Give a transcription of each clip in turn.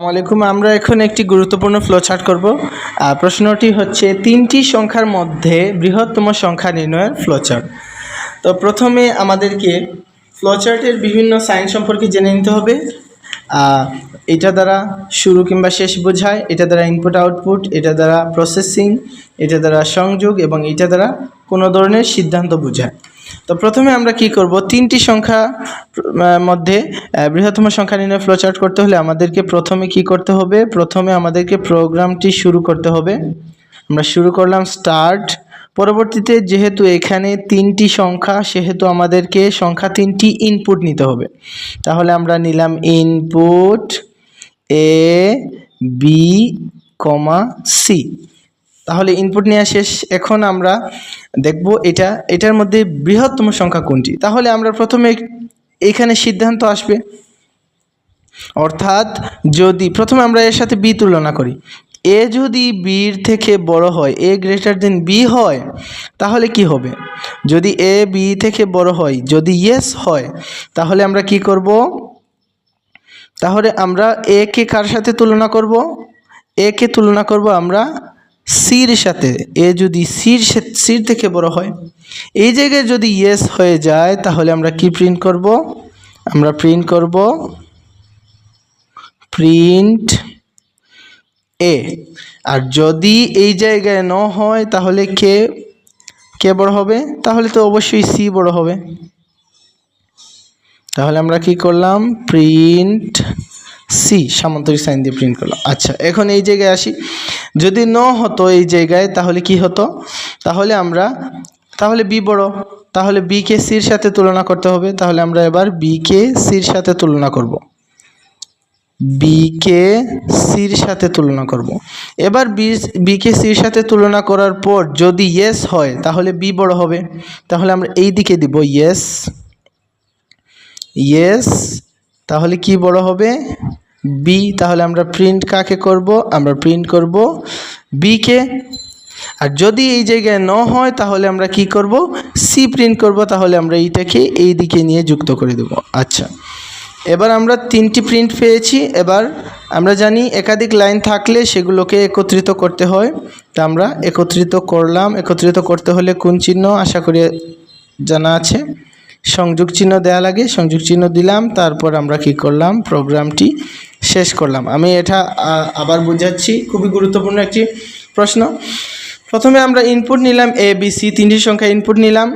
আসসালামু আলাইকুম। আমরা এখন একটি গুরুত্বপূর্ণ ফ্লোচার্ট করব। প্রশ্নটি হচ্ছে তিনটি সংখ্যার মধ্যে বৃহত্তম সংখ্যা নির্ণয়ের ফ্লোচার্ট। তো প্রথমে আমাদেরকে ফ্লোচার্টের বিভিন্ন সাইন সম্পর্কে জেনে নিতে হবে। এটা দ্বারা শুরু কিংবা শেষ বোঝায়, এটা দ্বারা ইনপুট আউটপুট, এটা দ্বারা প্রসেসিং, এটা দ্বারা সংযোগ এবং এটা দ্বারা কোনো ধরনের সিদ্ধান্ত বোঝায়। তো প্রথমে আমরা কি করব, তিনটি সংখ্যা মধ্যে বৃহত্তম সংখ্যা নির্ণয় ফ্লোচার্ট করতে হলে আমাদেরকে প্রথমে কি করতে হবে, প্রথমে আমাদেরকে প্রোগ্রামটি শুরু করতে হবে। আমরা শুরু করলাম স্টার্ট। পরবর্তীতে যেহেতু এখানে তিনটি সংখ্যা সেহেতু আমাদেরকে সংখ্যা তিনটি ইনপুট নিতে হবে। তাহলে আমরা নিলাম ইনপুট এ বি সি। তাহলে ইনপুট নেওয়া শেষ। এখন আমরা দেখব এটার মধ্যে বৃহত্তম সংখ্যা কোনটি। তাহলে আমরা প্রথমে এখানে সিদ্ধান্ত আসবে, অর্থাৎ যদি প্রথমে আমরা এর সাথে বি তুলনা করি, এ যদি বির থেকে বড় হয়, এ গ্রেটার দেন বি হয়, তাহলে কি হবে? যদি এ বি থেকে বড় হয়, যদি ইয়েস হয়, তাহলে আমরা কি করব, তাহলে আমরা এ কে কার সাথে তুলনা করব? এ কে তুলনা করব আমরা সির সাথে। এ যদি সির থেকে বড় হয়, এই জায়গায় যদি ইয়েস হয়ে যায়, তাহলে আমরা কি প্রিন্ট করব? আমরা প্রিন্ট করব প্রিন্ট এ। আর যদি এই জায়গায় ন হয়, তাহলে কে বড় হবে? তাহলে তো অবশ্যই সি বড় হবে। তাহলে আমরা কি করলাম, প্রিন্ট সি সামান্তরিক সাইন দিয়ে প্রিন্ট করলাম। আচ্ছা, এখন এই জায়গায় আসি। যদি ন হতো এই জায়গায়, তাহলে কি হতো? তাহলে বি বড়, তাহলে বি কে সির সাথে তুলনা করতে হবে। তাহলে আমরা এবার বি কে সির সাথে তুলনা করব, বি কে সির সাথে তুলনা করব। এবার বি কে সির সাথে তুলনা করার পর যদি ইয়েস হয়, তাহলে বি বড় হবে। তাহলে আমরা এই দিকে দিব ইয়েস, তাহলে কি বড় হবে? বি। তাহলে আমরা প্রিন্ট কাকে করব? আমরা প্রিন্ট করব বি কে। আর যদি এই জায়গায় ন হয়, তাহলে আমরা কি করব? সি প্রিন্ট করব। তাহলে আমরা এইটাকে এই দিকে নিয়ে যুক্ত করে দেব। আচ্ছা, এবার আমরা তিনটি প্রিন্ট পেয়েছি। এবার আমরা জানি একাধিক লাইন থাকলে সেগুলোকে একত্রিত করতে হয়। তা আমরা একত্রিত করলাম। একত্রিত করতে হলে কোন চিহ্ন আশা করি জানা আছে, সংযোগ চিহ্ন দেয়া লাগে। সংযোগ চিহ্ন দিলাম, তারপর আমরা কি করলাম, প্রোগ্রামটি শেষ করলাম। আমি এটা আবার বোঝাচ্ছি, খুবই গুরুত্বপূর্ণ একটি প্রশ্ন। প্রথমে আমরা ইনপুট নিলাম এ বি সি, তিনটি সংখ্যা ইনপুট নিলাম।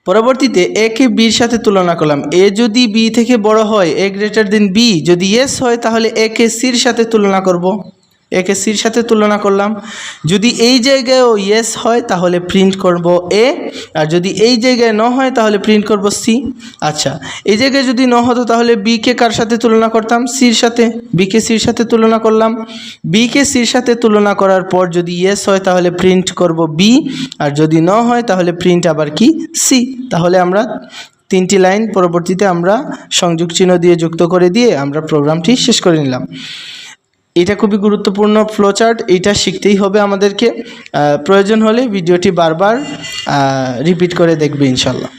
পরবর্তীতে এ কে বির সাথে তুলনা করলাম। এ যদি বি থেকে বড় হয়, এ গ্রেটার দেন বি, যদি ইয়েস হয়, তাহলে এ কে সির সাথে তুলনা করব। এ কে সির সাথে তুলনা করলাম। যদি এই জায়গায়ও ইয়েস হয়, তাহলে প্রিন্ট করব এ। আর যদি এই জায়গায় ন হয়, তাহলে প্রিন্ট করব সি। আচ্ছা, এই জায়গায় যদি ন হতো, তাহলে বি কে কার সাথে তুলনা করতাম? সির সাথে। বি কে সির সাথে তুলনা করলাম। বি কে সির সাথে তুলনা করার পর যদি ইয়েস হয়, তাহলে প্রিন্ট করব বি। আর যদি ন হয়, তাহলে প্রিন্ট আবার কি? সি। তাহলে আমরা তিনটি লাইন পরবর্তীতে আমরা সংযোগ চিহ্ন দিয়ে যুক্ত করে দিয়ে আমরা প্রোগ্রামটি শেষ করে নিলাম। এটা খুবই গুরুত্বপূর্ণ ফ্লোচার্ট, এটা শিখতেই হবে আমাদেরকে। প্রয়োজন হলে ভিডিওটি বারবার রিপিট করে দেখবে ইনশাল্লাহ।